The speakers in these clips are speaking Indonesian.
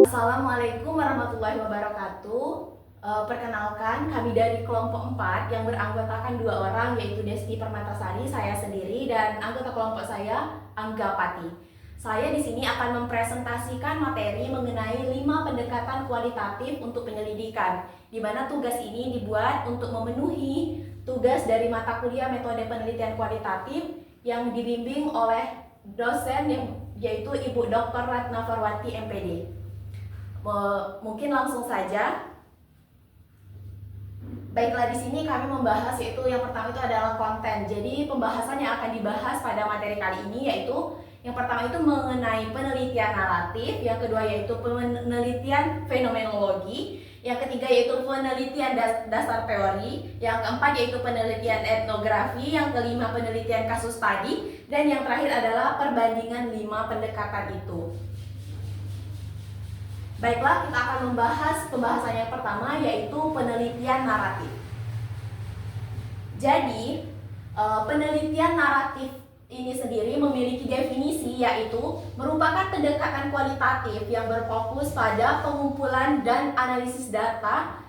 Assalamualaikum warahmatullahi wabarakatuh. Perkenalkan, kami dari kelompok 4 yang beranggotakan 2 orang, yaitu Desti Permatasari, saya sendiri, dan anggota kelompok saya, Angga Pati. Saya di sini akan mempresentasikan materi mengenai 5 pendekatan kualitatif untuk penyelidikan, di mana tugas ini dibuat untuk memenuhi tugas dari mata kuliah metode penelitian kualitatif yang dibimbing oleh dosen yaitu Ibu Dr. Ratna Farwati MPD. Mungkin langsung saja. Baiklah, di sini kami membahas yaitu yang pertama itu adalah konten. Jadi pembahasan yang akan dibahas pada materi kali ini yaitu yang pertama itu mengenai penelitian naratif, yang kedua yaitu penelitian fenomenologi, yang ketiga yaitu penelitian dasar teori, yang keempat yaitu penelitian etnografi, yang kelima penelitian kasus tadi, dan yang terakhir adalah perbandingan 5 pendekatan itu. Baiklah, kita akan membahas pembahasan yang pertama yaitu penelitian naratif. Jadi, penelitian naratif ini sendiri memiliki definisi yaitu merupakan pendekatan kualitatif yang berfokus pada pengumpulan dan analisis data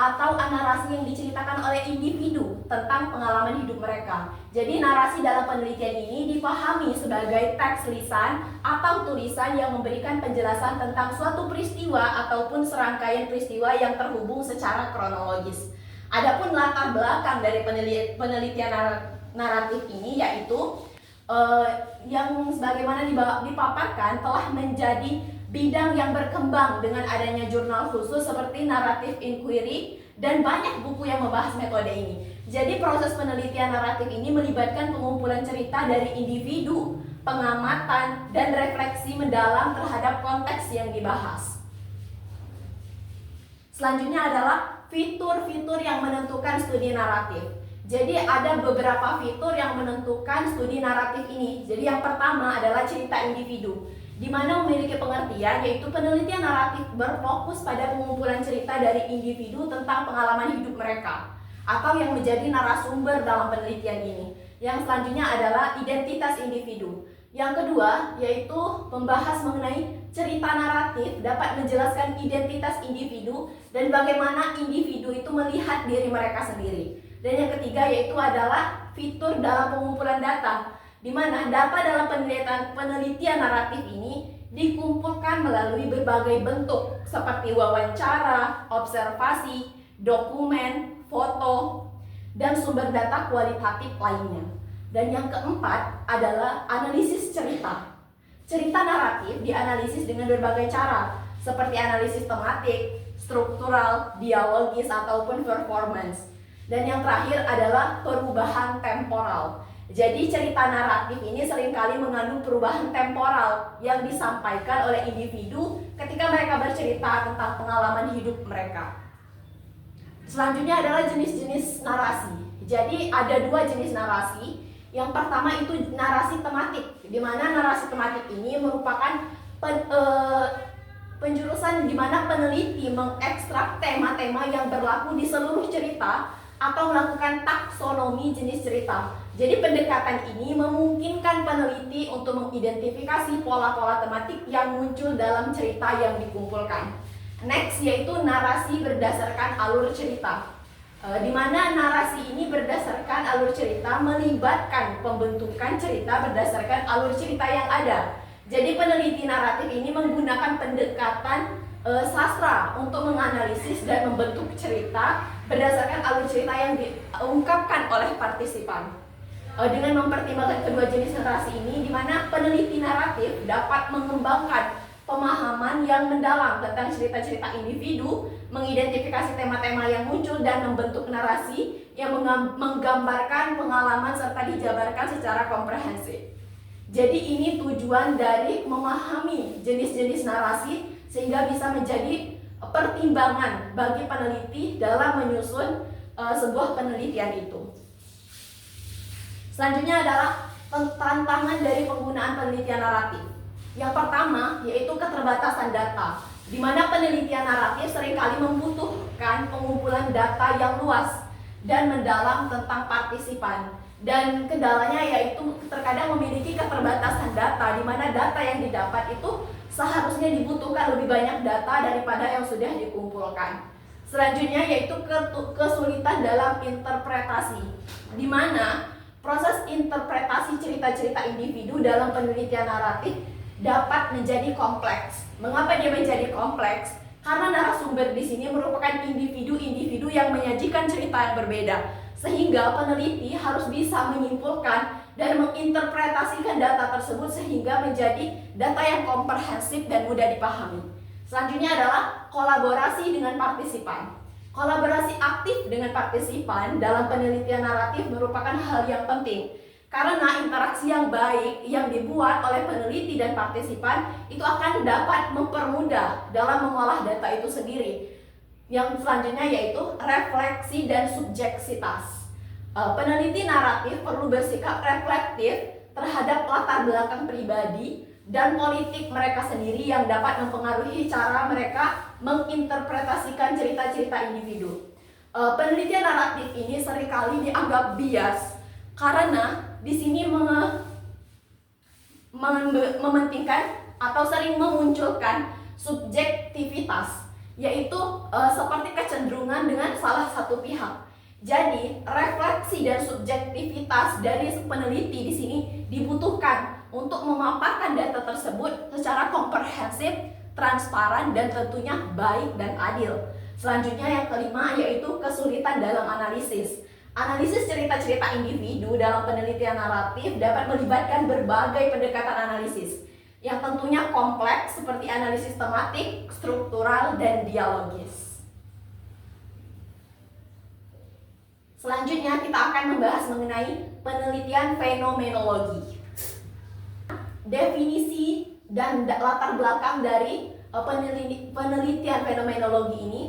atau narasi yang diceritakan oleh individu tentang pengalaman hidup mereka. Jadi narasi dalam penelitian ini dipahami sebagai teks lisan atau tulisan yang memberikan penjelasan tentang suatu peristiwa ataupun serangkaian peristiwa yang terhubung secara kronologis. Adapun latar belakang dari penelitian naratif ini yaitu yang sebagaimana dipaparkan telah menjadi bidang yang berkembang dengan adanya jurnal khusus seperti Narrative Inquiry dan banyak buku yang membahas metode ini. Jadi proses penelitian naratif ini melibatkan pengumpulan cerita dari individu, pengamatan, dan refleksi mendalam terhadap konteks yang dibahas. Selanjutnya adalah fitur-fitur yang menentukan studi naratif. Jadi ada beberapa fitur yang menentukan studi naratif ini. Jadi yang pertama adalah cerita individu, di mana memiliki pengertian yaitu penelitian naratif berfokus pada pengumpulan cerita dari individu tentang pengalaman hidup mereka atau yang menjadi narasumber dalam penelitian ini. Yang selanjutnya adalah identitas individu. Yang kedua yaitu membahas mengenai cerita naratif dapat menjelaskan identitas individu dan bagaimana individu itu melihat diri mereka sendiri. Dan yang ketiga yaitu adalah fitur dalam pengumpulan data, di mana data dalam penelitian naratif ini dikumpulkan melalui berbagai bentuk seperti wawancara, observasi, dokumen, foto, dan sumber data kualitatif lainnya. Dan yang keempat adalah analisis cerita. Cerita naratif dianalisis dengan berbagai cara, seperti analisis tematik, struktural, dialogis, ataupun performance. Dan yang terakhir adalah perubahan temporal. Jadi cerita naratif ini seringkali mengandung perubahan temporal yang disampaikan oleh individu ketika mereka bercerita tentang pengalaman hidup mereka. Selanjutnya adalah jenis-jenis narasi. Jadi ada 2 jenis narasi. Yang pertama itu narasi tematik, di mana narasi tematik ini merupakan penjurusan di mana peneliti mengekstrak tema-tema yang berlaku di seluruh cerita atau melakukan taksonomi jenis cerita. Jadi pendekatan ini memungkinkan peneliti untuk mengidentifikasi pola-pola tematik yang muncul dalam cerita yang dikumpulkan. Next yaitu narasi berdasarkan alur cerita, di mana narasi ini berdasarkan alur cerita melibatkan pembentukan cerita berdasarkan alur cerita yang ada. Jadi peneliti naratif ini menggunakan pendekatan sastra untuk menganalisis dan membentuk cerita berdasarkan alur cerita yang diungkapkan oleh partisipan. Dengan mempertimbangkan kedua jenis narasi ini, di mana peneliti naratif dapat mengembangkan pemahaman yang mendalam tentang cerita-cerita individu, mengidentifikasi tema-tema yang muncul, dan membentuk narasi yang menggambarkan pengalaman serta dijabarkan secara komprehensif. Jadi ini tujuan dari memahami jenis-jenis narasi sehingga bisa menjadi pertimbangan bagi peneliti dalam menyusun sebuah penelitian itu. Selanjutnya adalah tantangan dari penggunaan penelitian naratif. Yang pertama yaitu keterbatasan data, di mana penelitian naratif seringkali membutuhkan pengumpulan data yang luas dan mendalam tentang partisipan. Dan kendalanya yaitu terkadang memiliki keterbatasan data, di mana data yang didapat itu seharusnya dibutuhkan lebih banyak data daripada yang sudah dikumpulkan. Selanjutnya yaitu kesulitan dalam interpretasi, di mana proses interpretasi cerita-cerita individu dalam penelitian naratif dapat menjadi kompleks. Mengapa dia menjadi kompleks? Karena narasumber di sini merupakan individu-individu yang menyajikan cerita yang berbeda, sehingga peneliti harus bisa menyimpulkan dan menginterpretasikan data tersebut sehingga menjadi data yang komprehensif dan mudah dipahami. Selanjutnya adalah kolaborasi dengan partisipan. Kolaborasi aktif dengan partisipan dalam penelitian naratif merupakan hal yang penting, karena interaksi yang baik yang dibuat oleh peneliti dan partisipan itu akan dapat mempermudah dalam mengolah data itu sendiri. Yang selanjutnya yaitu refleksi dan subjeksitas. Peneliti naratif perlu bersikap reflektif terhadap latar belakang pribadi dan politik mereka sendiri yang dapat mempengaruhi cara mereka menginterpretasikan cerita-cerita individu. Penelitian naratif ini seringkali dianggap bias karena di sini mementingkan atau sering memunculkan subjektivitas, yaitu seperti kecenderungan dengan salah satu pihak. Jadi, refleksi dan subjektivitas dari peneliti di sini dibutuhkan untuk memaparkan data tersebut secara komprehensif, transparan, dan tentunya baik dan adil. Selanjutnya yang kelima yaitu kesulitan dalam analisis. Analisis cerita-cerita individu dalam penelitian naratif dapat melibatkan berbagai pendekatan analisis yang tentunya kompleks seperti analisis tematik, struktural, dan dialogis. Selanjutnya kita akan membahas mengenai penelitian fenomenologi. Definisi dan latar belakang dari penelitian fenomenologi ini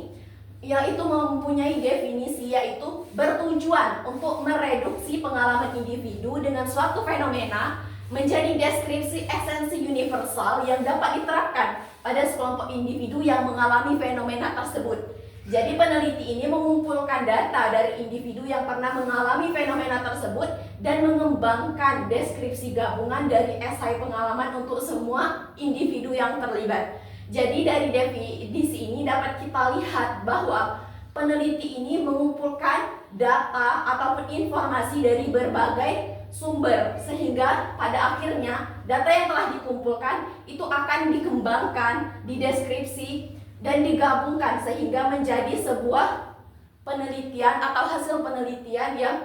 yaitu mempunyai definisi, yaitu bertujuan untuk mereduksi pengalaman individu dengan suatu fenomena menjadi deskripsi esensi universal yang dapat diterapkan pada sekelompok individu yang mengalami fenomena tersebut. Jadi peneliti ini mengumpulkan data dari individu yang pernah mengalami fenomena tersebut dan mengembangkan deskripsi gabungan dari esai pengalaman untuk semua individu yang terlibat. Jadi dari definisi ini dapat kita lihat bahwa peneliti ini mengumpulkan data ataupun informasi dari berbagai sumber, sehingga pada akhirnya data yang telah dikumpulkan itu akan dikembangkan, dideskripsi, dan digabungkan sehingga menjadi sebuah penelitian atau hasil penelitian yang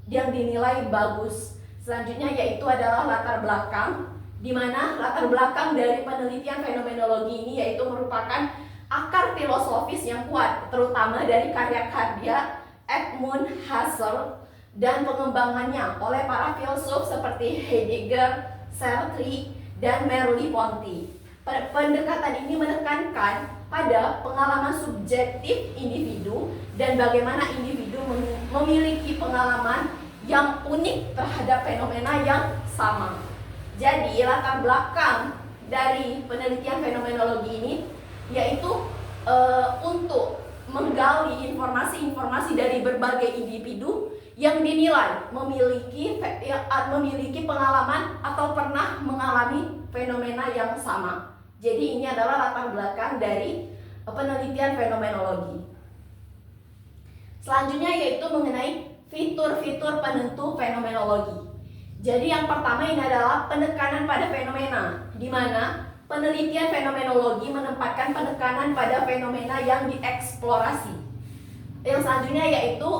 dinilai bagus. Selanjutnya yaitu adalah latar belakang, di mana latar belakang dari penelitian fenomenologi ini yaitu merupakan akar filosofis yang kuat, terutama dari karya-karya Edmund Husserl dan pengembangannya oleh para filsuf seperti Heidegger, Sartre, dan Merleau-Ponty. Pendekatan ini menekankan pada pengalaman subjektif individu dan bagaimana individu memiliki pengalaman yang unik terhadap fenomena yang sama. Jadi latar belakang dari penelitian fenomenologi ini yaitu untuk menggali informasi-informasi dari berbagai individu yang dinilai memiliki pengalaman atau pernah mengalami fenomena yang sama. Jadi ini adalah latar belakang dari penelitian fenomenologi. Selanjutnya yaitu mengenai fitur-fitur penentu fenomenologi. Jadi yang pertama ini adalah penekanan pada fenomena, di mana penelitian fenomenologi menempatkan penekanan pada fenomena yang dieksplorasi. Yang selanjutnya yaitu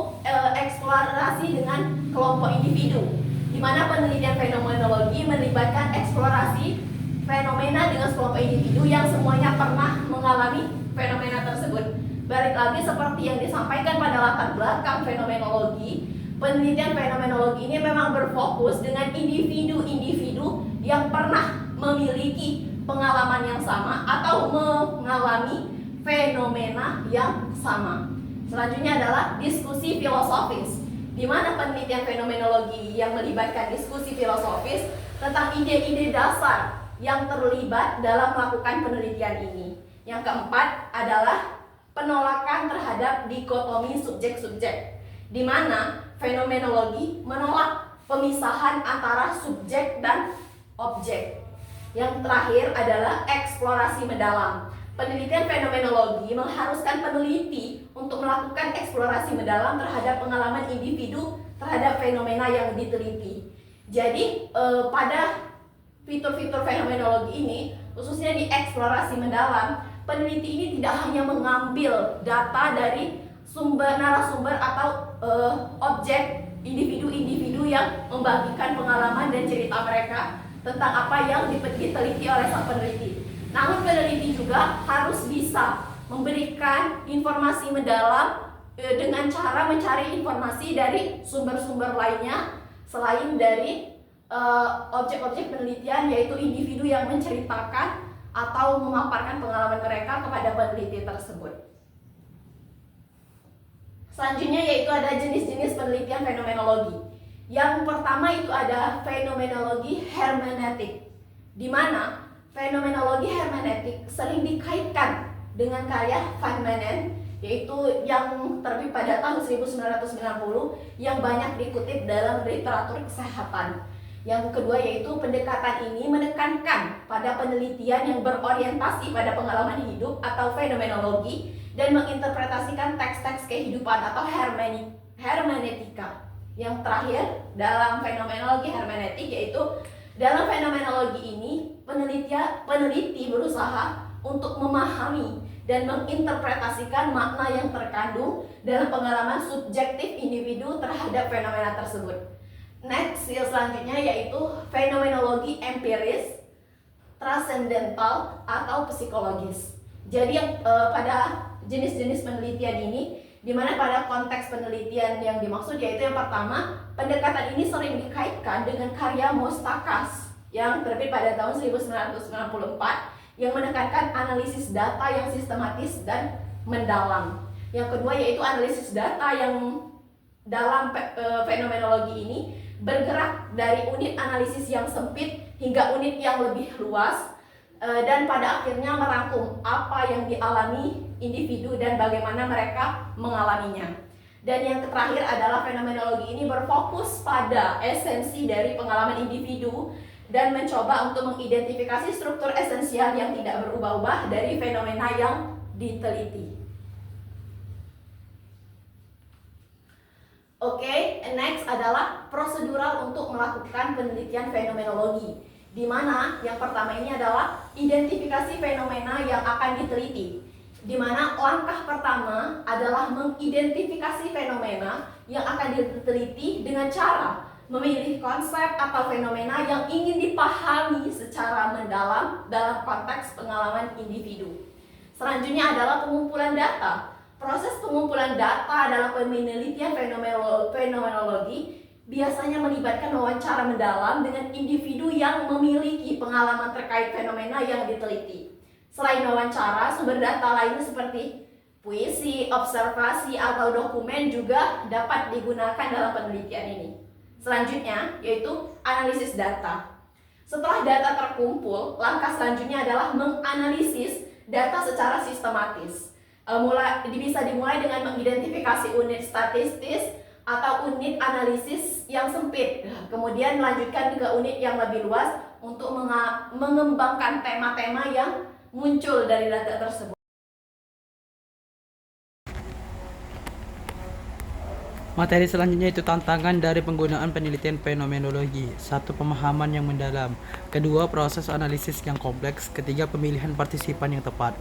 eksplorasi dengan kelompok individu, di mana penelitian fenomenologi melibatkan eksplorasi fenomena dengan sekelompok individu yang semuanya pernah mengalami fenomena tersebut. Balik lagi seperti yang disampaikan pada latar belakang fenomenologi, penelitian fenomenologi ini memang berfokus dengan individu-individu yang pernah memiliki pengalaman yang sama atau mengalami fenomena yang sama. Selanjutnya adalah diskusi filosofis, di mana penelitian fenomenologi yang melibatkan diskusi filosofis tentang ide-ide dasar yang terlibat dalam melakukan penelitian ini. Yang keempat adalah penolakan terhadap dikotomi subjek-subjek, di mana fenomenologi menolak pemisahan antara subjek dan objek. Yang terakhir adalah eksplorasi mendalam. Penelitian fenomenologi mengharuskan peneliti untuk melakukan eksplorasi mendalam terhadap pengalaman individu terhadap fenomena yang diteliti. Jadi pada fitur-fitur fenomenologi ini, khususnya di eksplorasi mendalam, peneliti ini tidak hanya mengambil data dari narasumber atau objek individu-individu yang membagikan pengalaman dan cerita mereka tentang apa yang diteliti oleh sang peneliti. Namun peneliti juga harus bisa memberikan informasi mendalam dengan cara mencari informasi dari sumber-sumber lainnya selain dari objek-objek penelitian, yaitu individu yang menceritakan atau memaparkan pengalaman mereka kepada peneliti tersebut. Selanjutnya yaitu ada jenis-jenis penelitian fenomenologi. Yang pertama itu ada fenomenologi hermeneutik, di mana fenomenologi hermeneutik sering dikaitkan dengan karya Van Manen, yaitu yang terbit pada tahun 1990 yang banyak dikutip dalam literatur kesehatan. Yang kedua yaitu pendekatan ini menekankan pada penelitian yang berorientasi pada pengalaman hidup atau fenomenologi dan menginterpretasikan teks-teks kehidupan atau hermeneutika. Yang terakhir dalam fenomenologi hermeneutik yaitu dalam fenomenologi ini peneliti berusaha untuk memahami dan menginterpretasikan makna yang terkandung dalam pengalaman subjektif individu terhadap fenomena tersebut. Next, yang selanjutnya yaitu fenomenologi empiris, transcendental atau psikologis. Jadi pada jenis-jenis penelitian ini, di mana pada konteks penelitian yang dimaksud yaitu yang pertama, pendekatan ini sering dikaitkan dengan karya Mostakas yang terbit pada tahun 1994 yang menekankan analisis data yang sistematis dan mendalam. Yang kedua yaitu analisis data yang dalam fenomenologi ini bergerak dari unit analisis yang sempit hingga unit yang lebih luas dan pada akhirnya merangkum apa yang dialami individu dan bagaimana mereka mengalaminya. Dan yang terakhir adalah fenomenologi ini berfokus pada esensi dari pengalaman individu dan mencoba untuk mengidentifikasi struktur esensial yang tidak berubah-ubah dari fenomena yang diteliti. Oke, next adalah prosedural untuk melakukan penelitian fenomenologi, di mana yang pertama ini adalah identifikasi fenomena yang akan diteliti, di mana langkah pertama adalah mengidentifikasi fenomena yang akan diteliti dengan cara memilih konsep atau fenomena yang ingin dipahami secara mendalam dalam konteks pengalaman individu. Selanjutnya adalah pengumpulan data. Proses pengumpulan data dalam penelitian fenomenologi biasanya melibatkan wawancara mendalam dengan individu yang memiliki pengalaman terkait fenomena yang diteliti. Selain wawancara, sumber data lainnya seperti puisi, observasi, atau dokumen juga dapat digunakan dalam penelitian ini. Selanjutnya yaitu analisis data. Setelah data terkumpul, langkah selanjutnya adalah menganalisis data secara sistematis. Bisa dimulai dengan mengidentifikasi unit statistis atau unit analisis yang sempit, kemudian melanjutkan ke unit yang lebih luas untuk mengembangkan tema-tema yang muncul dari data tersebut. Materi selanjutnya itu tantangan dari penggunaan penelitian fenomenologi. 1. Pemahaman yang mendalam. 2. Proses analisis yang kompleks. 3. Pemilihan partisipan yang tepat.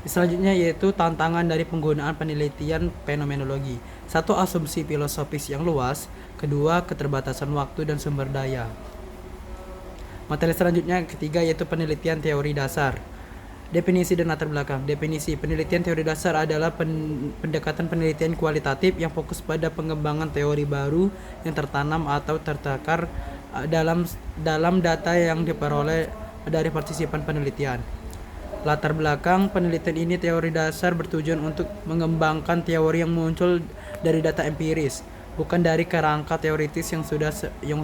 Selanjutnya yaitu tantangan dari penggunaan penelitian fenomenologi. 1. Asumsi filosofis yang luas. 2. Keterbatasan waktu dan sumber daya. Materi selanjutnya ketiga yaitu penelitian teori dasar. Definisi dan latar belakang. Definisi penelitian teori dasar adalah pendekatan penelitian kualitatif yang fokus pada pengembangan teori baru yang tertanam atau tertakar dalam data yang diperoleh dari partisipan penelitian. Latar belakang penelitian ini, teori dasar bertujuan untuk mengembangkan teori yang muncul dari data empiris, bukan dari kerangka teoritis yang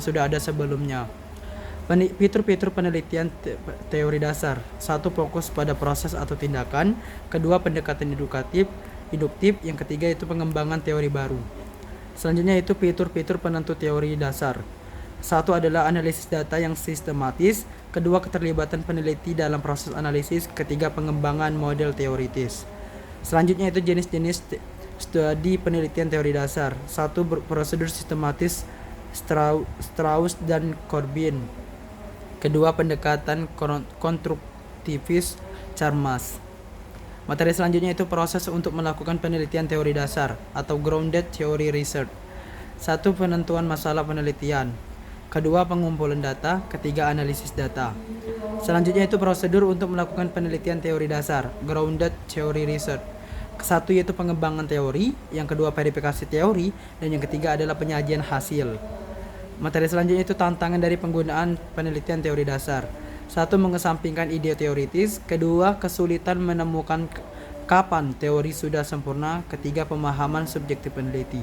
sudah ada sebelumnya. Fitur-fitur penelitian teori dasar. 1. Fokus pada proses atau tindakan. 2. Pendekatan induktif. Yang ketiga itu pengembangan teori baru. Selanjutnya itu fitur-fitur penentu teori dasar. Satu adalah analisis data yang sistematis, kedua keterlibatan peneliti dalam proses analisis, ketiga pengembangan model teoritis. Selanjutnya itu jenis-jenis studi penelitian teori dasar. Satu, prosedur sistematis Strauss dan Corbin. Kedua, pendekatan konstruktivis Chalmers. Materi selanjutnya itu proses untuk melakukan penelitian teori dasar atau grounded theory research. Satu, penentuan masalah penelitian. Kedua, pengumpulan data. Ketiga, analisis data. Selanjutnya itu prosedur untuk melakukan penelitian teori dasar, grounded theory research. Satu yaitu pengembangan teori, yang kedua verifikasi teori, dan yang ketiga adalah penyajian hasil. Materi selanjutnya itu tantangan dari penggunaan penelitian teori dasar. Satu, mengesampingkan ide teoritis. Kedua, kesulitan menemukan kapan teori sudah sempurna. Ketiga, pemahaman subjektif peneliti.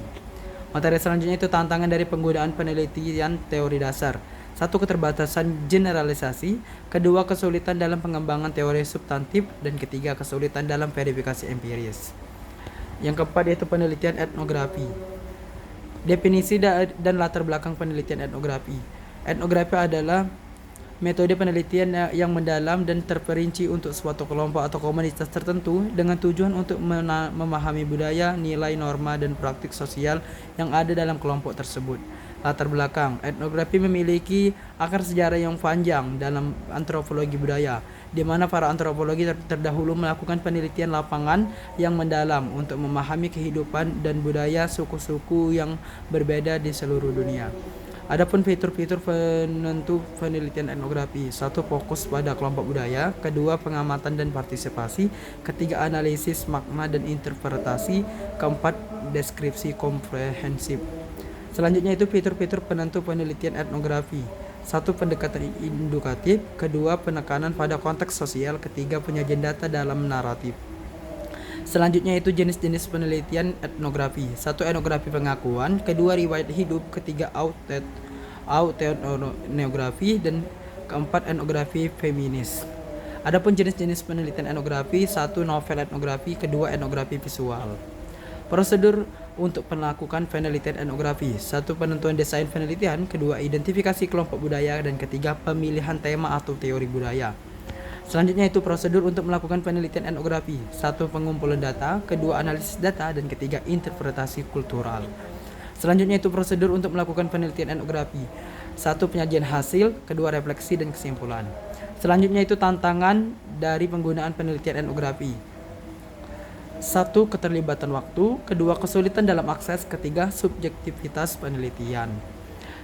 Materi selanjutnya itu tantangan dari penggunaan penelitian teori dasar. Satu, keterbatasan generalisasi. Kedua, kesulitan dalam pengembangan teori substantif. Dan ketiga, kesulitan dalam verifikasi empiris. Yang keempat yaitu penelitian etnografi. Definisi dan latar belakang penelitian etnografi. Etnografi adalah metode penelitian yang mendalam dan terperinci untuk suatu kelompok atau komunitas tertentu dengan tujuan untuk memahami budaya, nilai, norma, dan praktik sosial yang ada dalam kelompok tersebut. Latar belakang. Etnografi memiliki akar sejarah yang panjang dalam antropologi budaya, di mana para antropologi terdahulu melakukan penelitian lapangan yang mendalam untuk memahami kehidupan dan budaya suku-suku yang berbeda di seluruh dunia. Adapun fitur-fitur penentu penelitian etnografi. Satu, fokus pada kelompok budaya. Kedua, pengamatan dan partisipasi. Ketiga, analisis makna dan interpretasi. Keempat, deskripsi komprehensif. Selanjutnya itu fitur-fitur penentu penelitian etnografi. Satu, pendekatan indukatif. Kedua, penekanan pada konteks sosial. Ketiga, penyajian data dalam naratif. Selanjutnya itu jenis-jenis penelitian etnografi. Satu, etnografi pengakuan. Kedua, riwayat hidup. Ketiga, autoetnografi. Dan keempat, etnografi feminis. Adapun jenis-jenis penelitian etnografi. Satu, novel etnografi. Kedua, etnografi visual. Prosedur untuk melakukan penelitian etnografi. Satu, penentuan desain penelitian. Kedua, identifikasi kelompok budaya. Dan ketiga, pemilihan tema atau teori budaya. Selanjutnya itu prosedur untuk melakukan penelitian etnografi. Satu, pengumpulan data. Kedua, analisis data. Dan ketiga, interpretasi kultural. Selanjutnya itu prosedur untuk melakukan penelitian etnografi. Satu, penyajian hasil. Kedua, refleksi dan kesimpulan. Selanjutnya itu tantangan dari penggunaan penelitian etnografi. Satu, keterlibatan waktu. Kedua, kesulitan dalam akses. Ketiga, subjektivitas penelitian.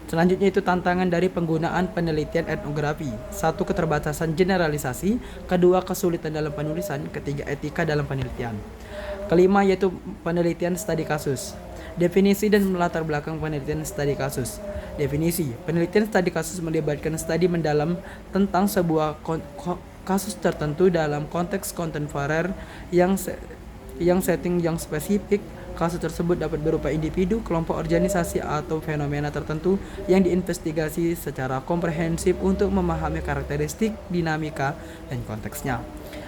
Selanjutnya itu tantangan dari penggunaan penelitian etnografi. Satu, keterbatasan generalisasi. Kedua, kesulitan dalam penulisan. Ketiga, etika dalam penelitian. Kelima yaitu penelitian studi kasus. Definisi dan latar belakang penelitian studi kasus. Definisi: penelitian studi kasus melibatkan studi mendalam tentang sebuah kasus tertentu dalam konteks kontemporer yang setting yang spesifik. Kasus tersebut dapat berupa individu, kelompok, organisasi, atau fenomena tertentu yang diinvestigasi secara komprehensif untuk memahami karakteristik, dinamika, dan konteksnya.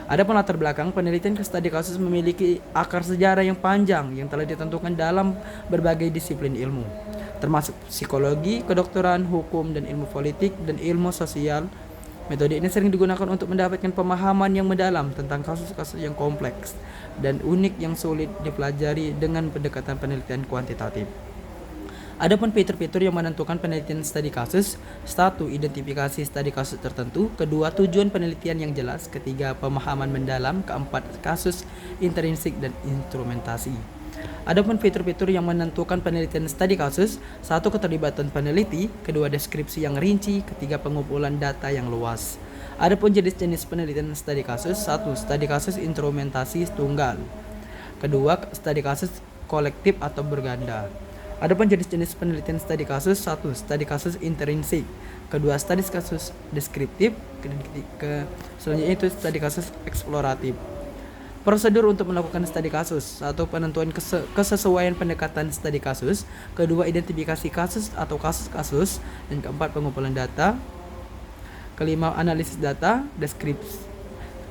Adapun latar belakang penelitian studi kasus memiliki akar sejarah yang panjang yang telah ditentukan dalam berbagai disiplin ilmu, termasuk psikologi, kedokteran, hukum, dan ilmu politik, dan ilmu sosial. Metode ini sering digunakan untuk mendapatkan pemahaman yang mendalam tentang kasus-kasus yang kompleks dan unik yang sulit dipelajari dengan pendekatan penelitian kuantitatif. Adapun fitur-fitur yang menentukan penelitian studi kasus. Satu, identifikasi studi kasus tertentu. Kedua, tujuan penelitian yang jelas. Ketiga, pemahaman mendalam. Keempat, kasus intrinsik dan instrumentasi. Adapun fitur-fitur yang menentukan penelitian studi kasus. Satu, keterlibatan peneliti. Kedua, deskripsi yang rinci. Ketiga, pengumpulan data yang luas. Adapun jenis-jenis penelitian studi kasus. Satu, studi kasus instrumentasi tunggal. Kedua, studi kasus kolektif atau berganda. Adapun jenis-jenis penelitian studi kasus. Satu, studi kasus intrinsik. Kedua, studi kasus deskriptif. Selanjutnya itu studi kasus eksploratif. Prosedur untuk melakukan studi kasus. Satu, penentuan kesesuaian pendekatan studi kasus. Kedua, identifikasi kasus atau kasus-kasus. Dan keempat, pengumpulan data. Kelima, analisis data, deskripsi.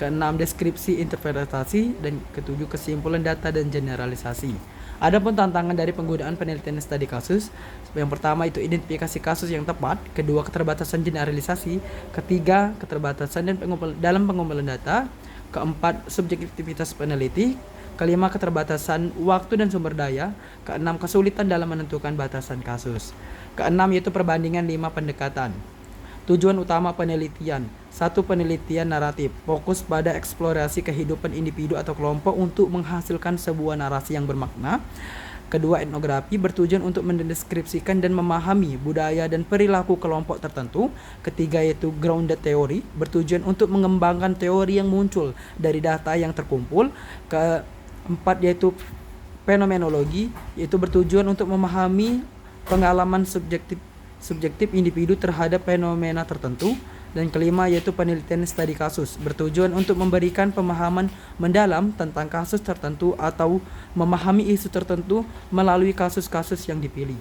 Keenam, deskripsi interpretasi. Dan ketujuh, kesimpulan data dan generalisasi. Adapun tantangan dari penggunaan penelitian studi kasus, yang pertama itu identifikasi kasus yang tepat, kedua keterbatasan generalisasi, ketiga keterbatasan dalam pengumpulan data, keempat subjektivitas peneliti, kelima keterbatasan waktu dan sumber daya, keenam kesulitan dalam menentukan batasan kasus, keenam yaitu perbandingan 5 pendekatan. Tujuan utama penelitian: 1. Penelitian naratif, fokus pada eksplorasi kehidupan individu atau kelompok untuk menghasilkan sebuah narasi yang bermakna. Kedua, etnografi, bertujuan untuk mendeskripsikan dan memahami budaya dan perilaku kelompok tertentu. Ketiga yaitu grounded theory, bertujuan untuk mengembangkan teori yang muncul dari data yang terkumpul. Keempat yaitu fenomenologi, yaitu bertujuan untuk memahami pengalaman subjektif individu terhadap fenomena tertentu. Dan kelima yaitu penelitian studi kasus, bertujuan untuk memberikan pemahaman mendalam tentang kasus tertentu atau memahami isu tertentu melalui kasus-kasus yang dipilih.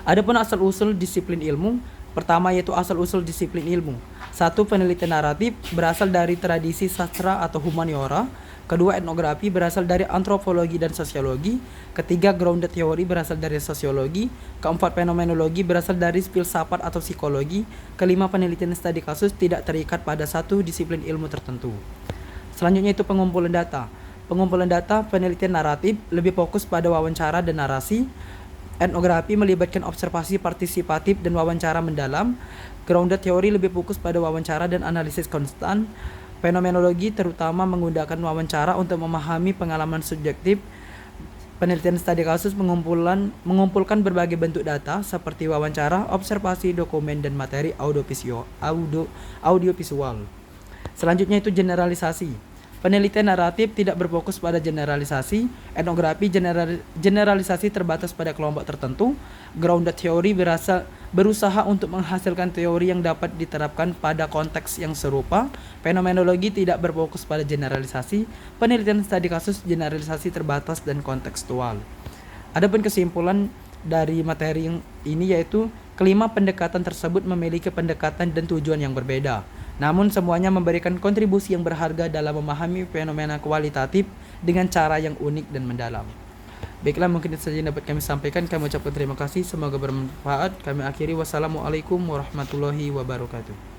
Adapun asal-usul disiplin ilmu, pertama yaitu asal-usul disiplin ilmu. 1. Penelitian naratif berasal dari tradisi sastra atau humaniora. Kedua, etnografi berasal dari antropologi dan sosiologi. Ketiga, grounded theory berasal dari sosiologi. Keempat, fenomenologi berasal dari filsafat atau psikologi. Kelima, penelitian studi kasus tidak terikat pada satu disiplin ilmu tertentu. Selanjutnya itu pengumpulan data. Pengumpulan data penelitian naratif lebih fokus pada wawancara dan narasi. Etnografi melibatkan observasi partisipatif dan wawancara mendalam. Grounded theory lebih fokus pada wawancara dan analisis konstan. Fenomenologi terutama menggunakan wawancara untuk memahami pengalaman subjektif. Penelitian studi kasus mengumpulkan berbagai bentuk data seperti wawancara, observasi, dokumen, dan materi audiovisual. Selanjutnya itu generalisasi. Penelitian naratif tidak berfokus pada generalisasi. Etnografi generalisasi terbatas pada kelompok tertentu. Grounded theory berusaha untuk menghasilkan teori yang dapat diterapkan pada konteks yang serupa. Fenomenologi tidak berfokus pada generalisasi. Penelitian studi kasus generalisasi terbatas dan kontekstual. Adapun kesimpulan dari materi ini yaitu kelima pendekatan tersebut memiliki pendekatan dan tujuan yang berbeda. Namun semuanya memberikan kontribusi yang berharga dalam memahami fenomena kualitatif dengan cara yang unik dan mendalam. Baiklah, mungkin itu saja yang dapat kami sampaikan. Kami ucapkan terima kasih, semoga bermanfaat. Kami akhiri, wassalamualaikum warahmatullahi wabarakatuh.